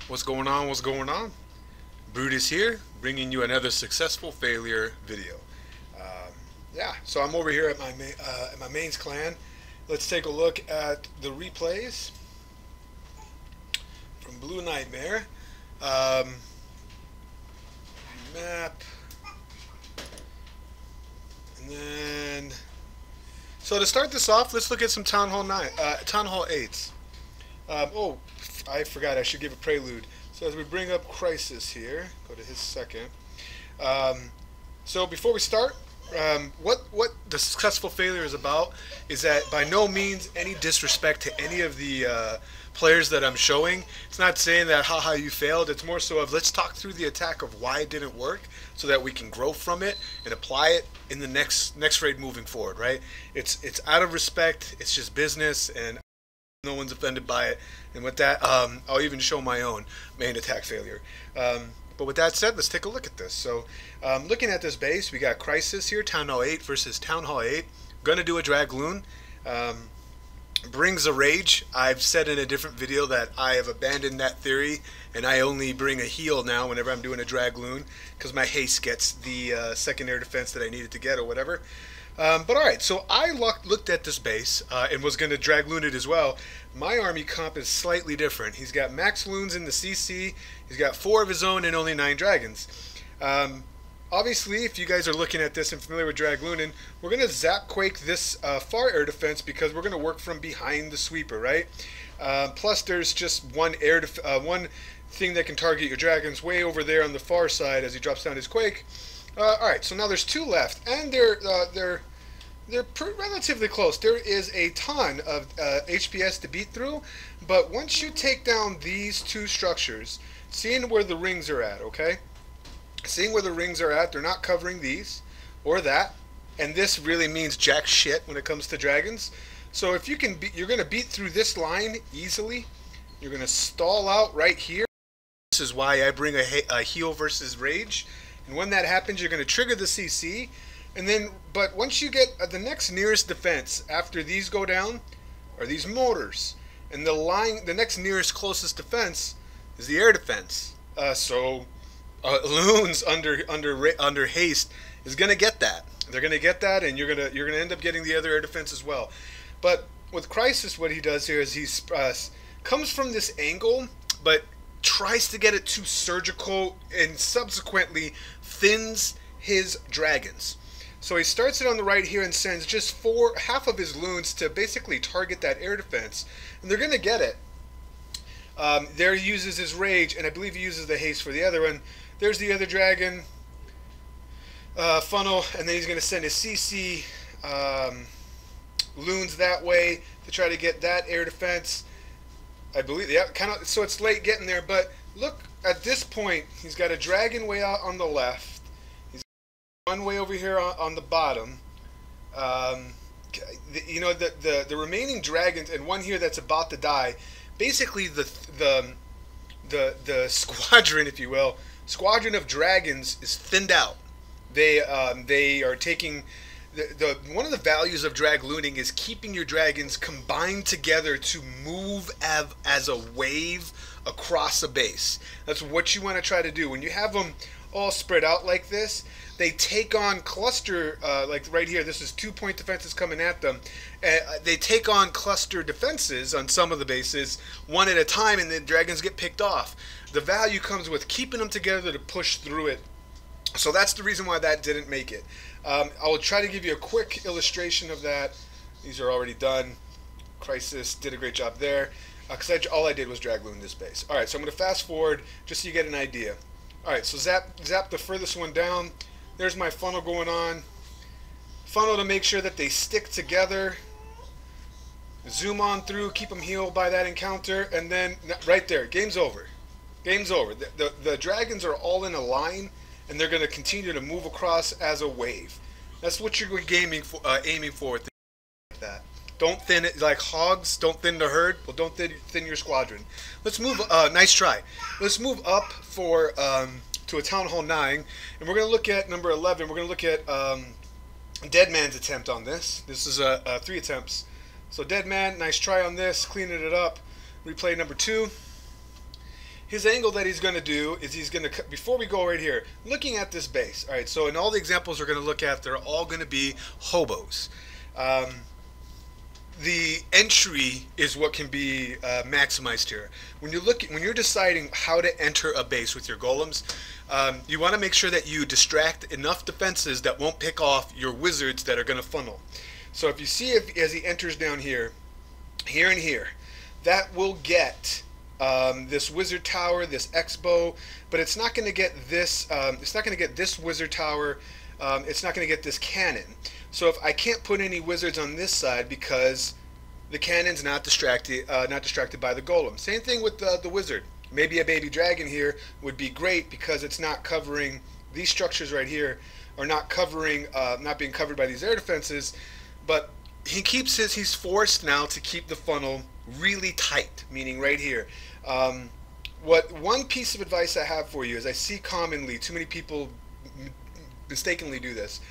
What's going on? What's going on? Brutus here, bringing you another successful failure video. Um, yeah, so I'm over here at my mains clan. Let's take a look at the replays from Blue Nightmare. Um, Map, and then so to start this off, let's look at some Town Hall 8s. Oh, I forgot. I should give a prelude. So as we bring up Crisis here, go to his second. Um, so before we start, what the successful failure is about is that by no means any disrespect to any of the players that I'm showing. It's not saying that haha you failed. It's more so of let's talk through the attack of why it didn't work, so that we can grow from it and apply it in the next raid moving forward. Right? It's out of respect. It's just business, and no one's offended by it. And with that, I'll even show my own main attack failure. But with that said, let's take a look at this. So, looking at this base, we got Crysis here, Town Hall 8 versus Town Hall 8. Gonna do a Dragloon. Brings a rage. I've said in a different video that I have abandoned that theory, and I only bring a heal now whenever I'm doing a Dragloon, because my haste gets the second air defense that I needed to get or whatever. But alright, so I looked at this base and was going to Dragloon it as well. My army comp is slightly different. He's got max loons in the CC, he's got 4 of his own and only 9 dragons. Obviously, if you guys are looking at this and familiar with Draglooning, we're going to zap quake this far air defense because we're going to work from behind the sweeper, right? Plus there's just one one thing that can target your dragons way over there on the far side as he drops down his quake. Alright, so now there's 2 left, and they're relatively close. There is a ton of HPS to beat through, but once you take down these 2 structures, seeing where the rings are at, okay? Seeing where the rings are at, they're not covering these or that, and this really means jack shit when it comes to dragons. So if you can, you're going to beat through this line easily. You're going to stall out right here. This is why I bring a heal versus rage. And when that happens, you're going to trigger the CC, and then, but once you get the next nearest defense after these go down, are these mortars, and the next nearest closest defense is the air defense. Loons under haste is going to get that. They're going to get that, and you're going to end up getting the other air defense as well. But with Crysis, what he does here is he comes from this angle, but tries to get it too surgical and subsequently thins his dragons. So he starts it on the right here and sends just half of his loons to basically target that air defense, and they're going to get it. There he uses his rage, and I believe he uses the haste for the other one. There's the other dragon funnel, and then he's going to send his CC loons that way to try to get that air defense. I believe, yeah, kind of. So it's late getting there, but look at this point. He's got a dragon way out on the left. He's got one way over here on the bottom. You know, the remaining dragons and one here that's about to die. Basically, the squadron, if you will, squadron of dragons is thinned out. They are taking. One of the values of Draglooning is keeping your dragons combined together to move as a wave across a base. That's what you want to try to do. When you have them all spread out like this, they take on cluster, like right here, this is 2-point defenses coming at them. They take on cluster defenses on some of the bases, one at a time, and then dragons get picked off. The value comes with keeping them together to push through it. So that's the reason why that didn't make it. I will try to give you a quick illustration of that. These are already done. Crysis did a great job there. Because all I did was Dragloon this base. Alright, so I'm going to fast forward just so you get an idea. Alright, so zap the furthest one down. There's my funnel going on. Funnel to make sure that they stick together. Zoom on through, keep them healed by that encounter, and then right there, game's over. Game's over. The dragons are all in a line, and they're going to continue to move across as a wave. That's what you're aiming for with that. Don't thin it like hogs. Don't thin the herd. Well, don't thin your squadron. Let's move. Nice try. Let's move up to a Town Hall 9, and we're going to look at number 11. We're going to look at Deadman's attempt on this. This is 3 attempts. So Deadman, nice try on this, cleaning it up. Replay number 2. his angle that he's going to do is he's going to, before we go right here, looking at this base. All right, so in all the examples we're going to look at, they're all going to be hobos. The entry is what can be maximized here. When you're deciding how to enter a base with your golems, you want to make sure that you distract enough defenses that won't pick off your wizards that are going to funnel. So if you see, as he enters down here, here and here, that will get this wizard tower, this X-bow, but it's not going to get this. It's not going to get this wizard tower. It's not going to get this cannon. So if I can't put any wizards on this side because the cannon's not distracted by the golem. Same thing with the wizard. Maybe a baby dragon here would be great because it's not covering these structures right here, or not being covered by these air defenses. But he's forced now to keep the funnel really tight, meaning right here. One piece of advice I have for you is, I see commonly too many people mistakenly do this.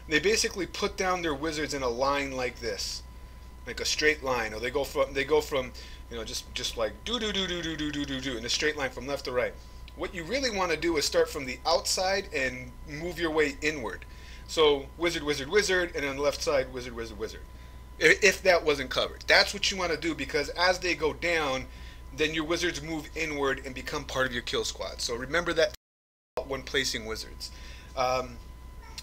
They basically put down their wizards in a line like this, like a straight line, or they go from you know, just like do in a straight line from left to right. What you really want to do is start from the outside and move your way inward. So wizard, wizard, wizard, and on the left side, wizard, wizard, wizard. If that wasn't covered, that's what you want to do, because as they go down, then your wizards move inward and become part of your kill squad. So remember that when placing wizards.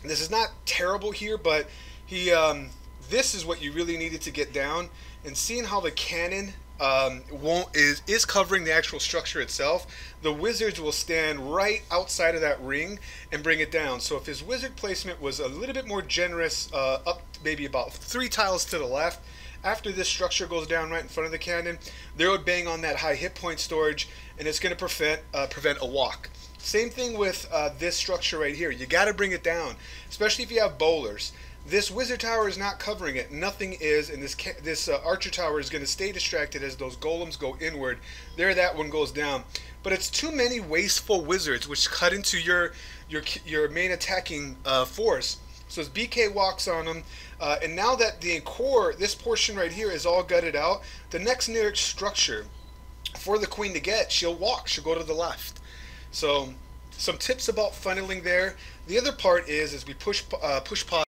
This is not terrible here, but this is what you really needed to get down. And seeing how the cannon is covering the actual structure itself, the wizards will stand right outside of that ring and bring it down. So if his wizard placement was a little bit more generous, up maybe about 3 tiles to the left, after this structure goes down right in front of the cannon, they would bang on that high hit point storage, and it's going to prevent a walk. Same thing with this structure right here. You got to bring it down, especially if you have bowlers. This wizard tower is not covering it. Nothing is, and this archer tower is going to stay distracted as those golems go inward. There, that one goes down. But it's too many wasteful wizards which cut into your main attacking force. So as BK walks on them, and now that the core, this portion right here is all gutted out, the next nearest structure for the queen to get, she'll walk. She'll go to the left. So some tips about funneling there. The other part is, as we push pause,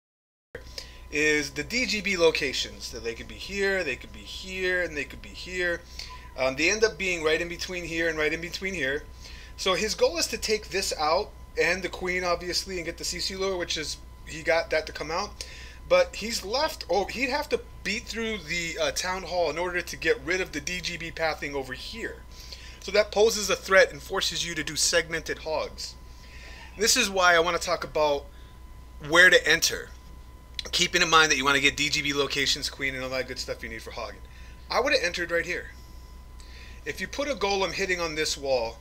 is the DGB locations. So they could be here, they could be here, and they could be here. They end up being right in between here and right in between here. So his goal is to take this out, and the queen obviously, and get the CC lure, which is, he got that to come out. But he's left, he'd have to beat through the town hall in order to get rid of the DGB pathing over here. So that poses a threat and forces you to do segmented hogs. This is why I want to talk about where to enter, keeping in mind that you want to get DGB locations, queen, and all that good stuff you need for hogging. I would have entered right here. If you put a golem hitting on this wall,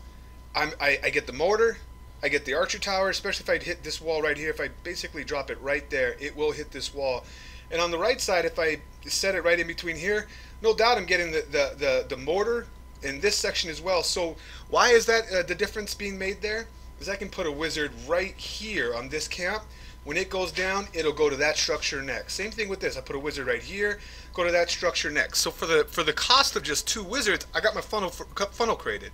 I get the mortar, I get the archer tower, especially if I hit this wall right here. If I basically drop it right there, it will hit this wall. And on the right side, if I set it right in between here, no doubt I'm getting the mortar in this section as well. So why is that the difference being made there? Because I can put a wizard right here on this camp. When it goes down, it'll go to that structure next. Same thing with this. I put a wizard right here, go to that structure next. So for the cost of just 2 wizards, I got my funnel created.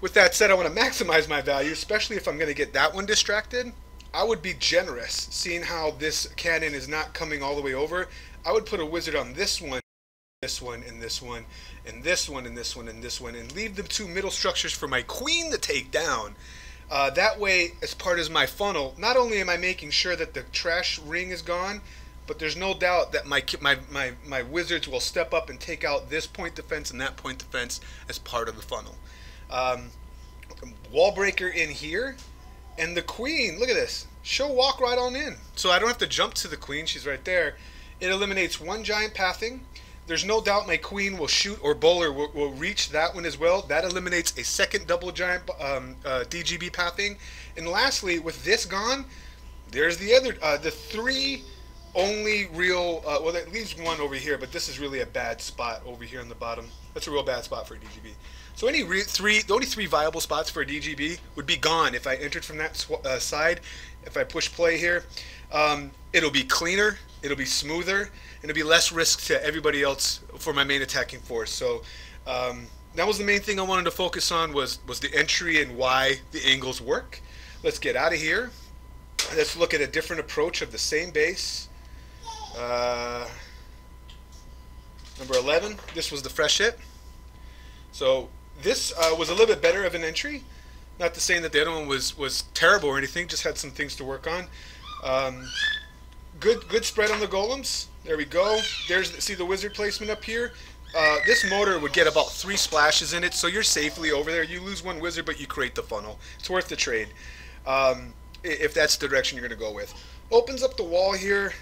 With that said, I want to maximize my value, especially if I'm going to get that one distracted. I would be generous, seeing how this cannon is not coming all the way over. I would put a wizard on this one, this one, and this one, and this one, and this one, and this one, and leave the 2 middle structures for my queen to take down. That way, as part of my funnel, not only am I making sure that the trash ring is gone, but there's no doubt that my wizards will step up and take out this point defense and that point defense as part of the funnel. Wall breaker in here, and the queen, look at this, she'll walk right on in. So I don't have to jump to the queen, she's right there. It eliminates 1 giant pathing. There's no doubt my queen will shoot, or bowler will reach that one as well. That eliminates a second double giant DGB pathing. And lastly, with this gone, there's the other, the 3 only real, well, that leaves 1 over here, but this is really a bad spot over here on the bottom. That's a real bad spot for a DGB. So the only 3 viable spots for a DGB would be gone if I entered from that side. If I push play here, it'll be cleaner, it'll be smoother, and it'll be less risk to everybody else for my main attacking force. So that was the main thing I wanted to focus on was the entry and why the angles work. Let's get out of here. Let's look at a different approach of the same base. Number 11. This was the fresh hit. So this was a little bit better of an entry. Not to say that the other one was terrible or anything. Just had some things to work on. Good spread on the golems. There we go. See the wizard placement up here. This motor would get about 3 splashes in it, so you're safely over there. You lose 1 wizard, but you create the funnel. It's worth the trade, if that's the direction you're going to go with. Opens up the wall here.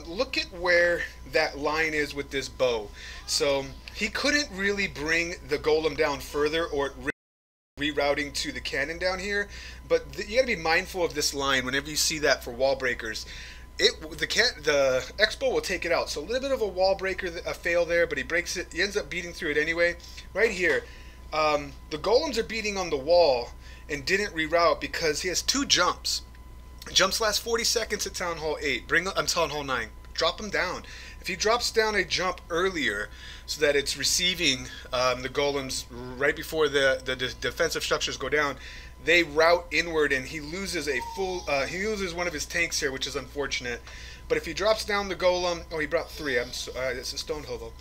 Look at where that line is with this bow. So he couldn't really bring the golem down further, or rerouting to the cannon down here. But you got to be mindful of this line whenever you see that for wall breakers. The Expo will take it out. So a little bit of a wall breaker, a fail there, but he breaks it. He ends up beating through it anyway. Right here, the golems are beating on the wall and didn't reroute because he has 2 jumps. Jumps last 40 seconds at Town Hall 8. Town Hall 9. Drop him down. If he drops down a jump earlier so that it's receiving the golems right before the defensive structures go down, they route inward and he loses he loses one of his tanks here, which is unfortunate. But if he drops down the golem, oh, he brought 3. It's a stone hobo.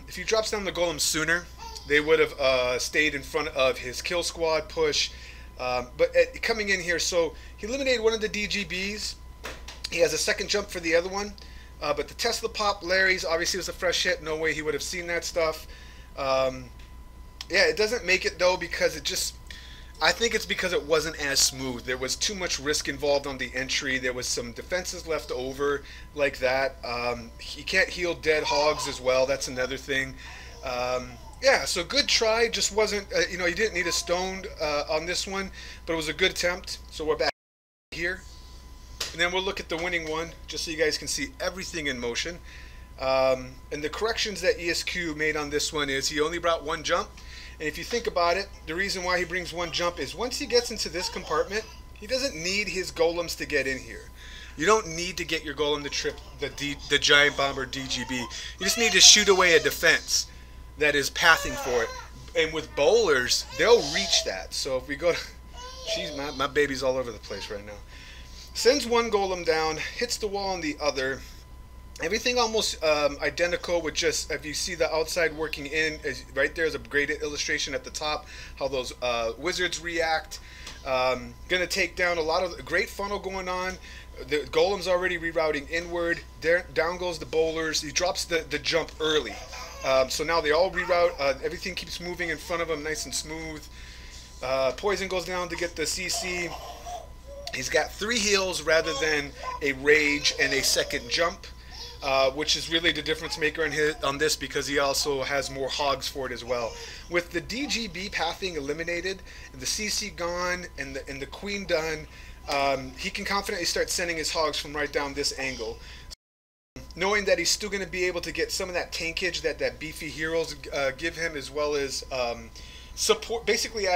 If he drops down the golem sooner, they would have stayed in front of his kill squad push. But coming in here, so he eliminated one of the DGBs. He has a second jump for the other one. But the Tesla Pop Larry's obviously was a fresh hit. No way he would have seen that stuff. Yeah, it doesn't make it though because I think it's because it wasn't as smooth. There was too much risk involved on the entry. There was some defenses left over like that. He can't heal dead hogs as well. That's another thing. Yeah, so good try. Just wasn't, you didn't need a stone on this one, but it was a good attempt. So we're back here. And then we'll look at the winning one, just so you guys can see everything in motion. And the corrections that ESQ made on this one is he only brought 1 jump. And if you think about it, the reason why he brings 1 jump is once he gets into this compartment, he doesn't need his golems to get in here. You don't need to get your golem to trip the giant bomber DGB. You just need to shoot away a defense that is pathing for it. And with bowlers, they'll reach that. So if we go to... Jeez, my baby's all over the place right now. Sends 1 golem down, hits the wall on the other. Everything almost identical with just, if you see the outside working in, right there is a great illustration at the top, how those wizards react. Gonna take down a lot of great funnel going on. The golem's already rerouting inward. Down goes the bowlers. He drops the jump early. So now they all reroute. Everything keeps moving in front of him nice and smooth. Poison goes down to get the CC. He's got 3 heals rather than a rage and a second jump. Which is really the difference maker on this because he also has more hogs for it as well. With the DGB pathing eliminated, the CC gone, and the queen done, he can confidently start sending his hogs from right down this angle. Knowing that he's still going to be able to get some of that tankage that beefy heroes give him, as well as support, basically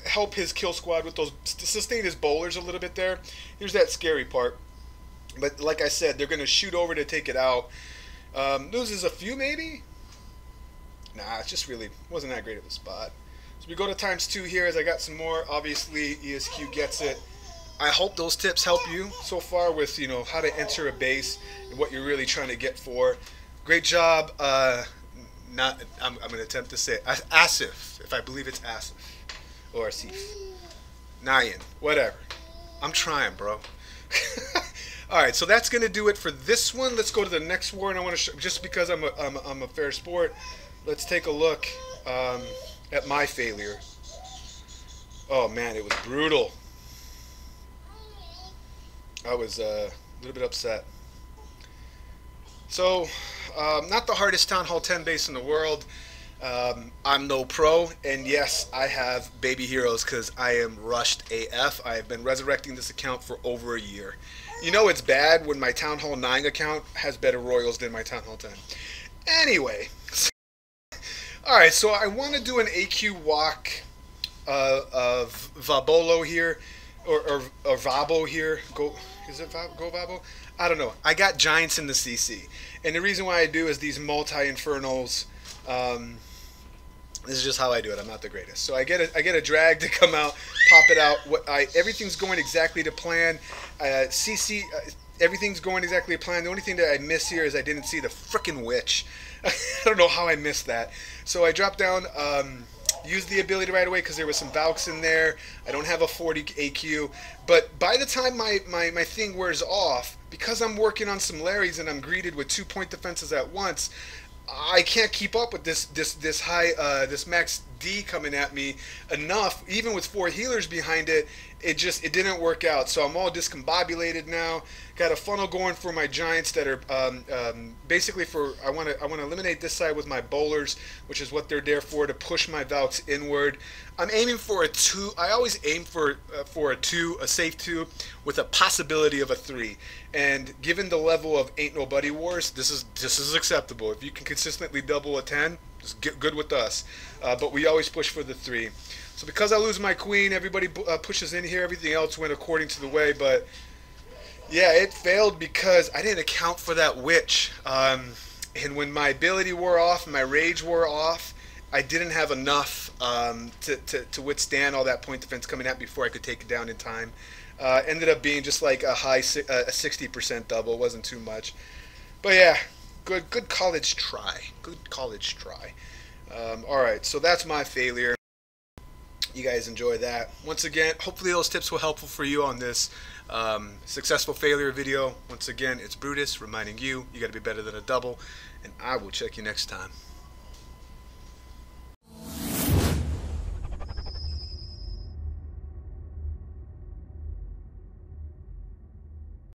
help his kill squad with those, sustain his bowlers a little bit there. Here's that scary part. But like I said, they're going to shoot over to take it out. Loses a few maybe? Nah, it just really wasn't that great of a spot. So we go to ×2 here as I got some more. Obviously, ESQ gets it. I hope those tips help you so far with, how to enter a base and what you're really trying to get for. Great job. I'm going to attempt to say it. Asif, if I believe it's Asif. Or Asif. Nayan, whatever. I'm trying, bro. Alright, so that's going to do it for this one. Let's go to the next war, and I want to just because I'm a fair sport, let's take a look at my failure. Oh man, it was brutal. I was a little bit upset. So, not the hardest Town Hall 10 base in the world. I'm no pro, and yes, I have baby heroes because I am rushed AF. I have been resurrecting this account for over a year. You know it's bad when my Town Hall 9 account has better royals than my Town Hall 10. Anyway, alright, so I want to do an AQ walk of Vabolo here, or Vabo here. Is it Go Vabo? I don't know. I got giants in the CC, and the reason why I do is these multi-infernals. This is just how I do it. I'm not the greatest. So I get a drag to come out, pop it out. Everything's going exactly to plan. CC, everything's going exactly to plan. The only thing that I miss here is I didn't see the frickin' witch. I don't know how I missed that. So I dropped down, used the ability right away because there was some Valks in there. I don't have a 40 AQ. But by the time my thing wears off, because I'm working on some Larrys and I'm greeted with 2-point defenses at once, I can't keep up with this high this max D coming at me enough. Even with 4 healers behind it, it didn't work out. So I'm all discombobulated now. Got a funnel going for my giants that are basically for I want to eliminate this side with my bowlers, which is what they're there for, to push my Valks inward. I'm aiming for a 2. I always aim for a 2, a safe 2, with a possibility of a 3. And given the level of Ain't Nobody Wars, this is acceptable. If you can consistently double a 10, it's good with us. But we always push for the 3. So because I lose my queen, everybody pushes in here. Everything else went according to the way, but yeah, it failed because I didn't account for that witch. And when my ability wore off, my rage wore off, I didn't have enough to withstand all that point defense coming at me before I could take it down in time. Ended up being just like a high 60% double. It wasn't too much, but yeah, good college try. Good college try. All right, so that's my failure. You guys enjoy that. Once again, hopefully those tips were helpful for you on this successful failure video. Once again, it's Brutus reminding you, you got to be better than a double, and I will check you next time.